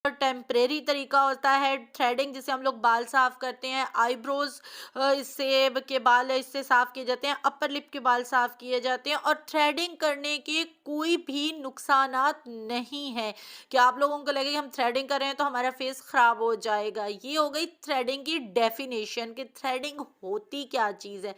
Temporary तरीका होता है थ्रेडिंग, जिसे हम लोग बाल साफ करते हैं। आईब्रोज इससे के बाल इससे साफ किए जाते हैं, अपर लिप के बाल साफ किए जाते हैं। और थ्रेडिंग करने के कोई भी नुकसानात नहीं है कि आप लोगों को लगे कि हम थ्रेडिंग कर रहे हैं तो हमारा फेस खराब हो जाएगा। ये हो गई थ्रेडिंग की डेफिनेशन कि थ्रेडिंग होती क्या चीज़ है।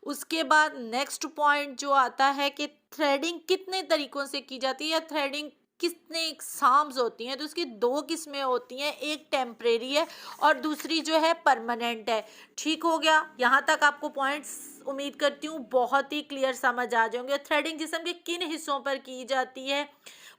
उसके बाद नेक्स्ट पॉइंट जो आता है कि थ्रेडिंग कितने तरीकों से की जाती है या थ्रेडिंग कितने एग्जाम्स होती हैं। तो उसकी दो किस्में होती हैं, एक टेम्परेरी है और दूसरी जो है परमानेंट है। ठीक हो गया, यहाँ तक आपको पॉइंट्स उम्मीद करती हूँ बहुत ही क्लियर समझ आ जाएंगे। थ्रेडिंग जिस्म के किन हिस्सों पर की जाती है?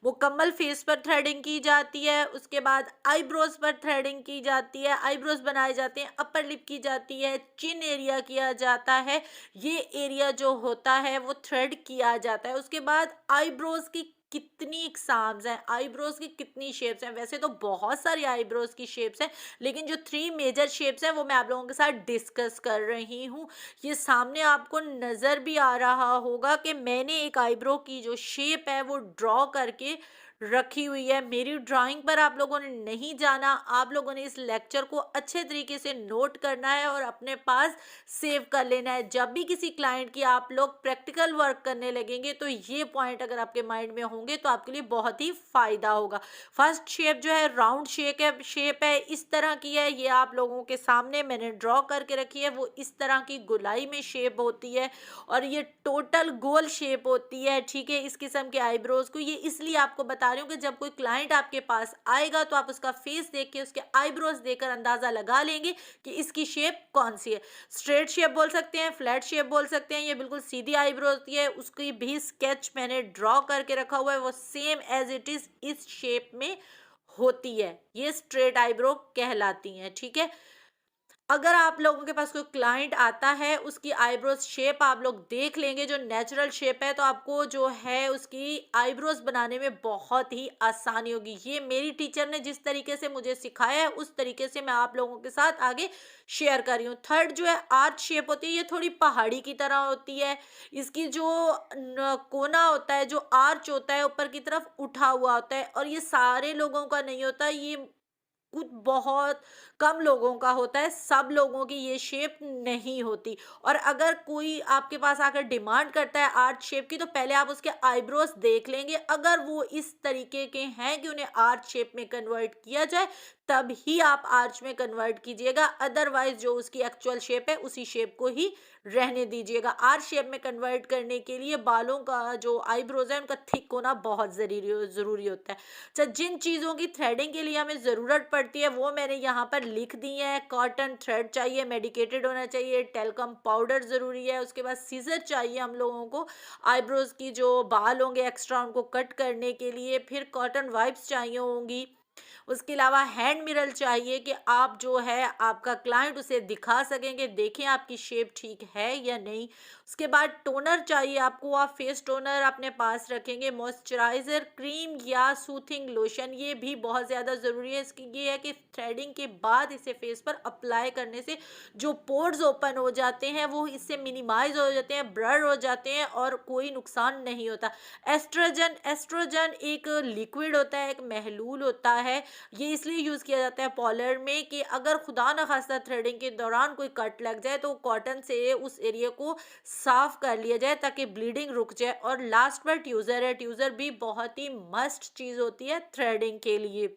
मुकम्मल फेस पर थ्रेडिंग की जाती है, उसके बाद आईब्रोज पर थ्रेडिंग की जाती है, आईब्रोज बनाए जाते हैं, अपर लिप की जाती है, चिन एरिया किया जाता है। ये एरिया जो होता है वो थ्रेड किया जाता है। उसके बाद आईब्रोज की कितनी एग्जाम्स हैं, आईब्रोज की कितनी शेप्स हैं? वैसे तो बहुत सारी आईब्रोज की शेप्स हैं, लेकिन जो थ्री मेजर शेप्स हैं वो मैं आप लोगों के साथ डिस्कस कर रही हूँ। ये सामने आपको नज़र भी आ रहा होगा कि मैंने एक आईब्रो की जो शेप है वो ड्रॉ करके रखी हुई है। मेरी ड्राइंग पर आप लोगों ने नहीं जाना, आप लोगों ने इस लेक्चर को अच्छे तरीके से नोट करना है और अपने पास सेव कर लेना है। जब भी किसी क्लाइंट की आप लोग प्रैक्टिकल वर्क करने लगेंगे तो ये पॉइंट अगर आपके माइंड में होंगे तो आपके लिए बहुत ही फायदा होगा। फर्स्ट शेप जो है राउंड शेप है, इस तरह की है। ये आप लोगों के सामने मैंने ड्रॉ करके रखी है। वो इस तरह की गोलाई में शेप होती है और ये टोटल गोल शेप होती है। ठीक है, इस किस्म के आईब्रोज को ये इसलिए आपको बता रही हूँ कि जब कोई क्लाइंट आपके पास आएगा तो आप उसका फेस देख के उसके आईब्रोज देखकर अंदाजा लगा लेंगे कि इसकी शेप कौन सी है। स्ट्रेट शेप बोल सकते हैं, फ्लैट शेप बोल सकते हैं, ये बिल्कुल सीधी आईब्रो होती है। उसकी भी स्केच मैंने ड्रॉ करके रखा हुआ है, वो सेम एज इट इज इस शेप में होती है। ये स्ट्रेट आईब्रो कहलाती हैं। ठीक है, अगर आप लोगों के पास कोई क्लाइंट आता है उसकी आईब्रोज शेप आप लोग देख लेंगे जो नेचुरल शेप है, तो आपको जो है उसकी आईब्रोज बनाने में बहुत ही आसानी होगी। ये मेरी टीचर ने जिस तरीके से मुझे सिखाया है उस तरीके से मैं आप लोगों के साथ आगे शेयर कर रही हूँ। थर्ड जो है आर्च शेप होती है, ये थोड़ी पहाड़ी की तरह होती है। इसकी जो कोना होता है, जो आर्च होता है ऊपर की तरफ उठा हुआ होता है और ये सारे लोगों का नहीं होता, ये कुछ बहुत कम लोगों का होता है। सब लोगों की ये शेप नहीं होती। और अगर कोई आपके पास आकर डिमांड करता है आर्च शेप की तो पहले आप उसके आईब्रोज देख लेंगे। अगर वो इस तरीके के हैं कि उन्हें आर्च शेप में कन्वर्ट किया जाए तब ही आप आर्च में कन्वर्ट कीजिएगा, अदरवाइज जो उसकी एक्चुअल शेप है उसी शेप को ही रहने दीजिएगा। आर्च शेप में कन्वर्ट करने के लिए बालों का जो आईब्रोज है उनका थिक होना बहुत ज़रूरी होता है। अच्छा, जिन चीज़ों की थ्रेडिंग के लिए हमें ज़रूरत पड़ती है वो मैंने यहाँ पर लिख दी है। कॉटन थ्रेड चाहिए, मेडिकेटेड होना चाहिए, टेल्कम पाउडर ज़रूरी है, उसके बाद सीजर चाहिए हम लोगों को आईब्रोज की जो बाल होंगे एक्स्ट्रा उनको कट करने के लिए, फिर कॉटन वाइप्स चाहिए होंगी। उसके अलावा हैंड मिरर चाहिए कि आप जो है आपका क्लाइंट उसे दिखा सकेंगे, देखें आपकी शेप ठीक है या नहीं। उसके बाद टोनर चाहिए आपको, आप फेस टोनर अपने पास रखेंगे। मॉइस्चराइज़र क्रीम या सूथिंग लोशन, ये भी बहुत ज़्यादा ज़रूरी है। इसकी ये है कि थ्रेडिंग के बाद इसे फेस पर अप्लाई करने से जो पोर्स ओपन हो जाते हैं वो इससे मिनिमाइज हो जाते हैं, ब्लर हो जाते हैं और कोई नुकसान नहीं होता। एस्ट्रोजन एक लिक्विड होता है, एक महलूल होता है। ये इसलिए यूज़ किया जाता है पॉलर में कि अगर खुदा न खास्ता थ्रेडिंग के दौरान कोई कट लग जाए तो कॉटन से उस एरिया को साफ कर लिया जाए ताकि ब्लीडिंग रुक जाए। और लास्ट पर ट्यूज़र है, ट्यूज़र भी बहुत ही मस्ट चीज़ होती है थ्रेडिंग के लिए।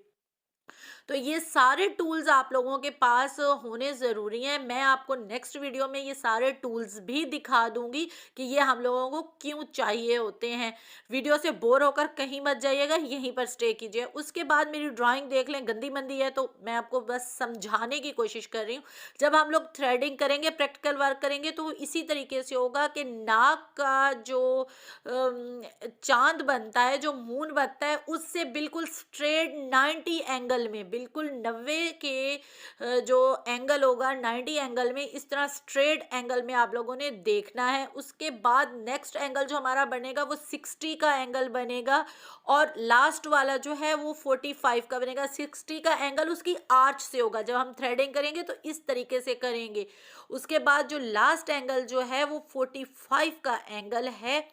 तो ये सारे टूल्स आप लोगों के पास होने ज़रूरी हैं। मैं आपको नेक्स्ट वीडियो में ये सारे टूल्स भी दिखा दूंगी कि ये हम लोगों को क्यों चाहिए होते हैं। वीडियो से बोर होकर कहीं मत जाइएगा, यहीं पर स्टे कीजिए। उसके बाद मेरी ड्राइंग देख लें, गंदी मंदी है तो मैं आपको बस समझाने की कोशिश कर रही हूँ। जब हम लोग थ्रेडिंग करेंगे, प्रैक्टिकल वर्क करेंगे तो इसी तरीके से होगा कि नाक का जो चांद बनता है, जो मून बनता है, उससे बिल्कुल स्ट्रेट 90 एंगल में, बिल्कुल 90 के जो एंगल होगा 90 एंगल में, इस तरह स्ट्रेट एंगल में आप लोगों ने देखना है। उसके बाद नेक्स्ट एंगल जो हमारा बनेगा वो 60 का एंगल बनेगा और लास्ट वाला जो है वो 45 का बनेगा। 60 का एंगल उसकी आर्च से होगा। जब हम थ्रेडिंग करेंगे तो इस तरीके से करेंगे। उसके बाद जो लास्ट एंगल जो है वो 45 का एंगल है।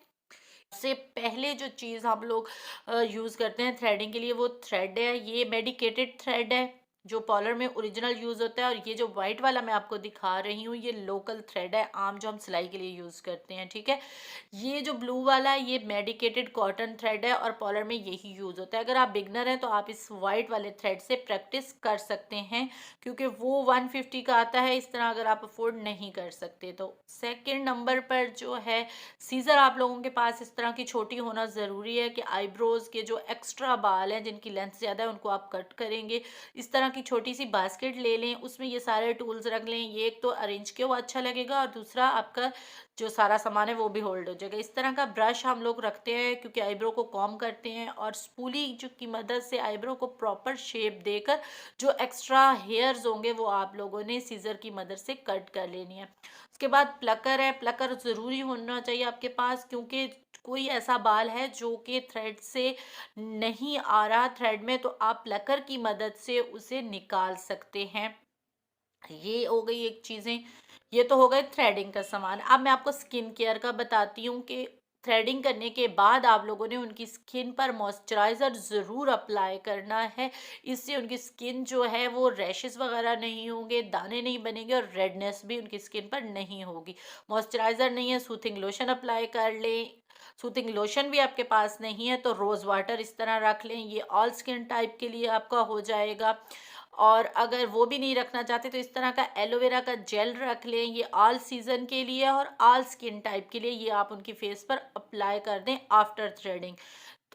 से पहले जो चीज़ हम लोग यूज़ करते हैं थ्रेडिंग के लिए वो थ्रेड है। ये मेडिकेटेड थ्रेड है जो पॉलर में ओरिजिनल यूज़ होता है, और ये जो वाइट वाला मैं आपको दिखा रही हूँ ये लोकल थ्रेड है, आम जो हम सिलाई के लिए यूज़ करते हैं, ठीक है। ये जो ब्लू वाला है ये मेडिकेटेड कॉटन थ्रेड है और पॉलर में यही यूज़ होता है। अगर आप बिगनर हैं तो आप इस वाइट वाले थ्रेड से प्रैक्टिस कर सकते हैं, क्योंकि वो 150 का आता है। इस तरह अगर आप अफोर्ड नहीं कर सकते तो सेकंड नंबर पर जो है सीज़र आप लोगों के पास इस तरह की छोटी होना ज़रूरी है कि आईब्रोज़ के जो एक्स्ट्रा बाल हैं जिनकी लेंथ ज़्यादा है उनको आप कट करेंगे। इस तरह की छोटी सी बास्केट ले लें, उसमें ये सारे टूल्स रख लें। ये एक तो अरेंज के वो अच्छा लगेगा और दूसरा आपका जो सारा सामान है वो भी होल्ड हो जाएगा। इस तरह का ब्रश हम लोग रखते हैं क्योंकि आईब्रो को कॉम्ब करते हैं, और स्पूली जो की मदद से आईब्रो को प्रॉपर शेप देकर जो एक्स्ट्रा हेयर्स होंगे वो आप लोगों ने सीज़र की मदद से कट कर लेनी है। उसके बाद प्लकर है, प्लकर ज़रूरी होना चाहिए आपके पास, क्योंकि कोई ऐसा बाल है जो कि थ्रेड से नहीं आ रहा थ्रेड में, तो आप प्लकर की मदद से उसे निकाल सकते हैं। ये हो गई एक चीज़ें। ये तो हो गए थ्रेडिंग का सामान। अब मैं आपको स्किन केयर का बताती हूँ कि थ्रेडिंग करने के बाद आप लोगों ने उनकी स्किन पर मॉइस्चराइज़र ज़रूर अप्लाई करना है। इससे उनकी स्किन जो है वो रैशेस वगैरह नहीं होंगे, दाने नहीं बनेंगे और रेडनेस भी उनकी स्किन पर नहीं होगी। मॉइस्चराइज़र नहीं है, सूथिंग लोशन अप्लाई कर लें। सूथिंग लोशन भी आपके पास नहीं है तो रोज़ वाटर इस तरह रख लें, ये ऑल स्किन टाइप के लिए आपका हो जाएगा। और अगर वो भी नहीं रखना चाहते तो इस तरह का एलोवेरा का जेल रख लें, ये ऑल सीज़न के लिए और ऑल स्किन टाइप के लिए। ये आप उनकी फेस पर अप्लाई कर दें आफ्टर थ्रेडिंग।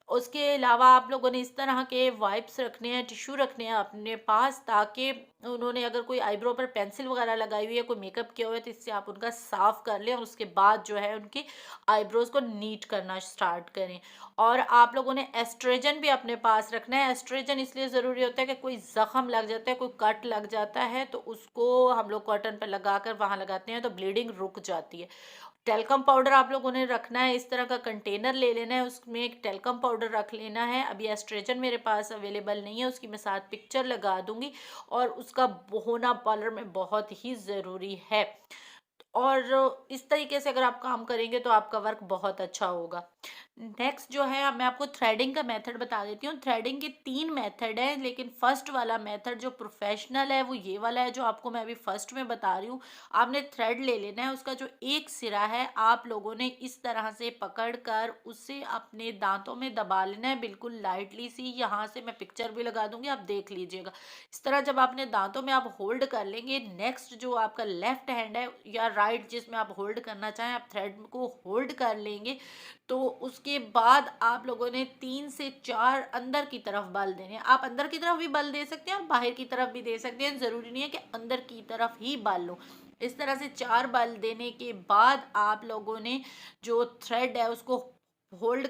उसके अलावा आप लोगों ने इस तरह के वाइप्स रखने हैं, टिश्यू रखने हैं अपने पास, ताकि उन्होंने अगर कोई आईब्रो पर पेंसिल वगैरह लगाई हुई है, कोई मेकअप किया हुआ है, तो इससे आप उनका साफ कर लें और उसके बाद जो है उनकी आईब्रोज को नीट करना स्टार्ट करें। और आप लोगों ने एस्ट्रोजन भी अपने पास रखना है। एस्ट्रोजन इसलिए ज़रूरी होता है कि कोई ज़ख्म लग जाता है, कोई कट लग जाता है, तो उसको हम लोग कॉटन पर लगा कर वहाँ लगाते हैं तो ब्लीडिंग रुक जाती है। टेल्कम पाउडर आप लोगों ने रखना है, इस तरह का कंटेनर ले लेना है, उसमें एक टेल्कम पाउडर रख लेना है। अभी एस्ट्रेजन मेरे पास अवेलेबल नहीं है, उसकी मैं साथ पिक्चर लगा दूंगी। और उसका होना पार्लर में बहुत ही ज़रूरी है। और इस तरीके से अगर आप काम करेंगे तो आपका वर्क बहुत अच्छा होगा। नेक्स्ट जो है, अब मैं आपको थ्रेडिंग का मेथड बता देती हूँ। थ्रेडिंग के 3 मेथड हैं, लेकिन फर्स्ट वाला मेथड जो प्रोफेशनल है वो ये वाला है जो आपको मैं अभी फर्स्ट में बता रही हूँ। आपने थ्रेड ले लेना है, उसका जो एक सिरा है आप लोगों ने इस तरह से पकड़ कर उसे अपने दांतों में दबा लेना है, बिल्कुल लाइटली सी। यहाँ से मैं पिक्चर भी लगा दूंगी, आप देख लीजिएगा। इस तरह जब आपने दांतों में आप होल्ड कर लेंगे, नेक्स्ट जो आपका लेफ्ट हैंड है या राइट जिसमें आप होल्ड करना चाहें, आप थ्रेड को होल्ड कर लेंगे। तो उसके बाद आप लोगों ने 3 से 4 अंदर की तरफ बल देने हैं। आप अंदर की तरफ भी बल दे सकते हैं और बाहर की तरफ भी दे सकते हैं, ज़रूरी नहीं है कि अंदर की तरफ ही बल लो। इस तरह से 4 बल देने के बाद आप लोगों ने जो थ्रेड है उसको होल्ड